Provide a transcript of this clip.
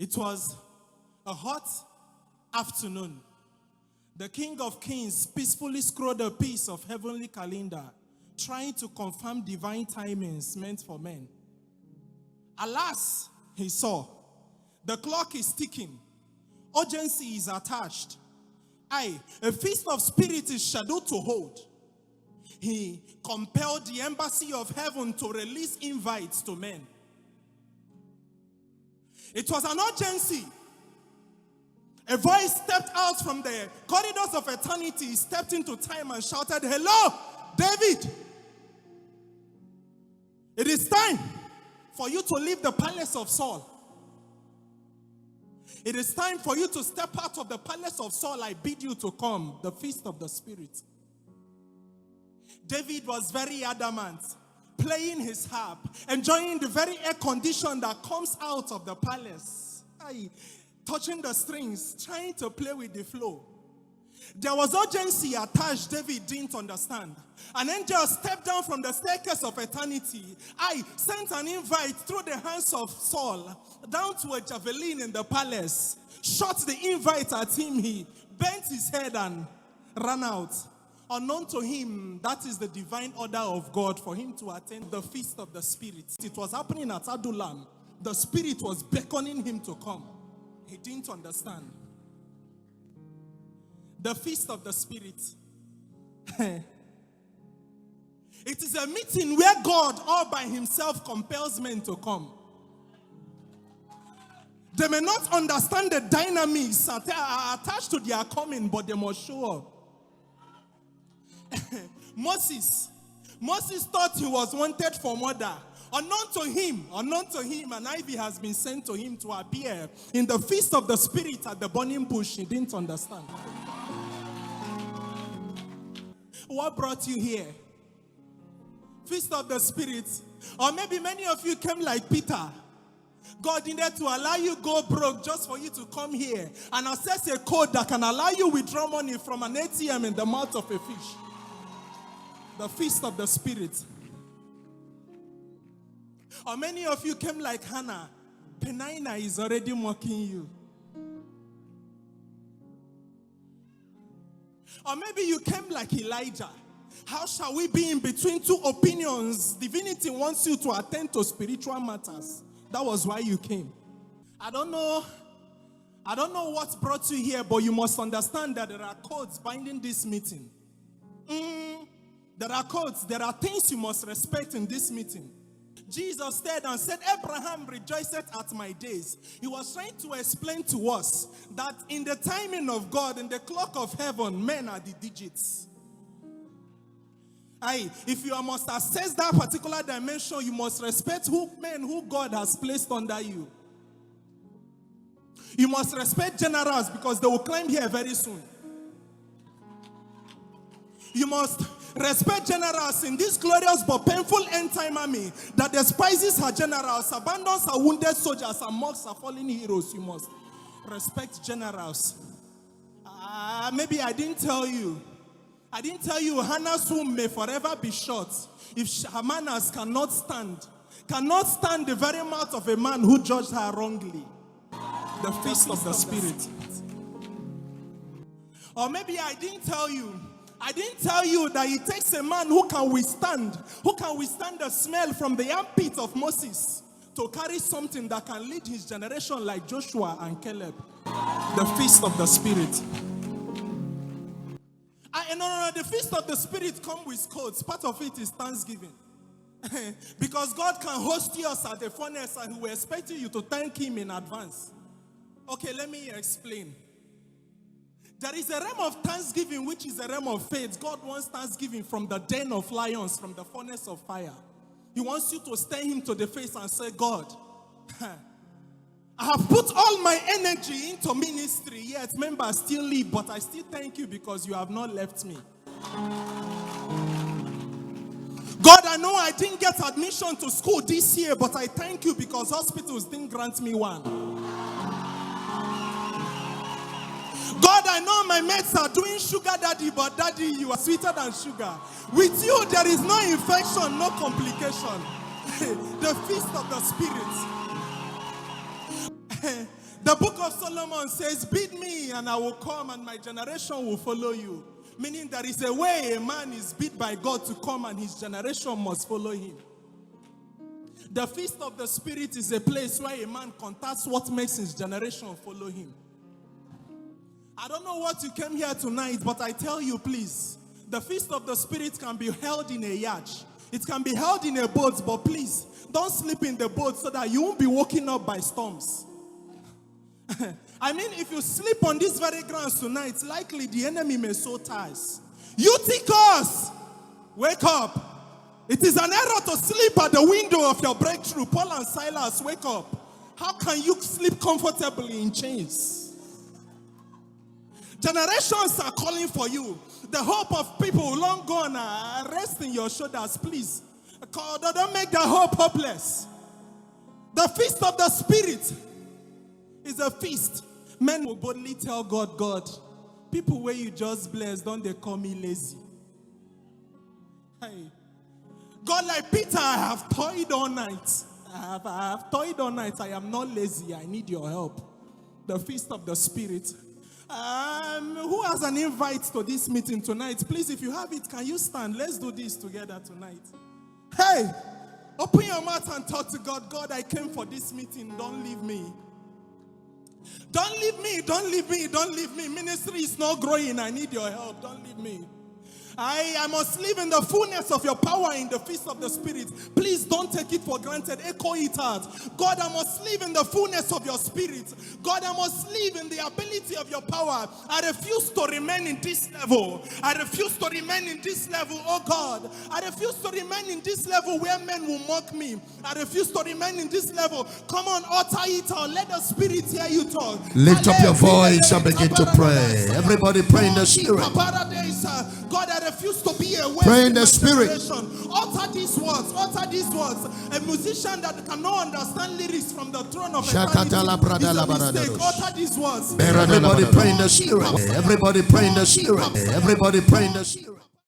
It was a hot afternoon. The King of Kings peacefully scrolled a piece of heavenly calendar, trying to confirm divine timings meant for men. Alas, he saw, the clock is ticking. Urgency is attached. A feast of spirits is scheduled to hold. He compelled the embassy of heaven to release invites to men. It was an urgency. A voice stepped out from the corridors of eternity, stepped into time and shouted, "Hello, David! It is time for you to leave the palace of Saul. It is time for you to step out of the palace of Saul. I bid you to come, the feast of the Spirit." David was very adamant, playing his harp, enjoying the very air condition that comes out of the palace. Touching the strings, trying to play with the flow. There was urgency attached David didn't understand. An angel stepped down from the staircase of eternity. Sent an invite through the hands of Saul down to a javelin in the palace. Shot the invite at him. He bent his head and ran out. Unknown to him, that is the divine order of God for him to attend the feast of the Spirit. It was happening at Adullam. The Spirit was beckoning him to come. He didn't understand. The feast of the Spirit. It is a meeting where God all by himself compels men to come. They may not understand the dynamics attached to their coming, but they must show up. Moses thought he was wanted for murder. Unknown to him, an ivy has been sent to him to appear in the feast of the Spirit at the burning bush. He didn't understand. What brought you here? Feast of the Spirit. Or maybe many of you came like Peter. God needed to allow you go broke just for you to come here and access a code that can allow you withdraw money from an ATM in the mouth of a fish. The feast of the Spirit. Or many of you came like Hannah. Penina is already mocking you. Or maybe you came like Elijah. How shall we be in between two opinions? Divinity wants you to attend to spiritual matters. That was why you came. I don't know what brought you here, but you must understand that there are codes binding this meeting. There are codes. There are things you must respect in this meeting. Jesus stared and said, "Abraham rejoiceth at my days." He was trying to explain to us that in the timing of God, in the clock of heaven, men are the digits. If you must assess that particular dimension, you must respect men who God has placed under you. You must respect generals because they will climb here very soon. You must respect generals in this glorious but painful end-time army that despises her generals, abandons her wounded soldiers, and mocks her fallen heroes. You must respect generals. Maybe I didn't tell you. Hannah's womb may forever be short if her manners cannot stand the very mouth of a man who judged her wrongly. The feast of the Spirit. Or maybe I didn't tell you that it takes a man who can withstand the smell from the armpit of Moses to carry something that can lead his generation like Joshua and Caleb. The feast of the Spirit. No, the feast of the Spirit comes with codes. Part of it is Thanksgiving. Because God can host you at the furnace and He will expect you to thank Him in advance. Okay, let me explain. There is a realm of thanksgiving which is a realm of faith. God wants thanksgiving from the den of lions, from the furnace of fire. He wants you to stare Him to the face and say, "God, I have put all my energy into ministry, yet members still leave, but I still thank you because you have not left me. God, I know I didn't get admission to school this year, but I thank you because hospitals didn't grant me one. God, I know my mates are doing sugar daddy, but daddy, you are sweeter than sugar. With you, there is no infection, no complication." The feast of the Spirit. The book of Solomon says, bid me and I will come and my generation will follow you. Meaning there is a way a man is bid by God to come and his generation must follow him. The feast of the Spirit is a place where a man contacts what makes his generation follow him. I don't know what you came here tonight, but I tell you, please, the feast of the Spirit can be held in a yacht. It can be held in a boat, but please, don't sleep in the boat so that you won't be woken up by storms. I mean, if you sleep on this very ground tonight, likely the enemy may sow ties. Eutychus, wake up. It is an error to sleep at the window of your breakthrough. Paul and Silas, wake up. How can you sleep comfortably in chains? Generations are calling for you. The hope of people long gone are resting your shoulders. Please, don't make the hope hopeless. The feast of the Spirit is a feast. Men will boldly tell God, God, people where you just bless, don't they call me lazy? Hey. God, like Peter, I have toiled all night. I have toiled all night. I am not lazy. I need your help. The feast of the Spirit. Who has an invite to this meeting tonight? Please, if you have it, can you stand? Let's do this together tonight. Hey, open your mouth and talk to God. God, I came for this meeting. Don't leave me. Don't leave me. Don't leave me. Don't leave me. Ministry is not growing. I need your help. Don't leave me. I must live in the fullness of your power in the feast of the Spirit. Please don't take it for granted. Echo it out. God, I must live in the fullness of your Spirit. God, I must live in the ability of your power. I refuse to remain in this level. I refuse to remain in this level, oh God. I refuse to remain in this level where men will mock me. I refuse to remain in this level. Come on, utter it out. Let the Spirit hear you talk. Lift up your voice and begin to pray. Everybody pray in the Spirit. God, I refuse to be a waste. Pray in the Spirit. Utter these words. Utter these words. A musician that cannot understand lyrics from the throne of eternity is a mistake. Utter these words. Everybody pray in the Spirit. Everybody pray in the Spirit. Everybody pray in the Spirit.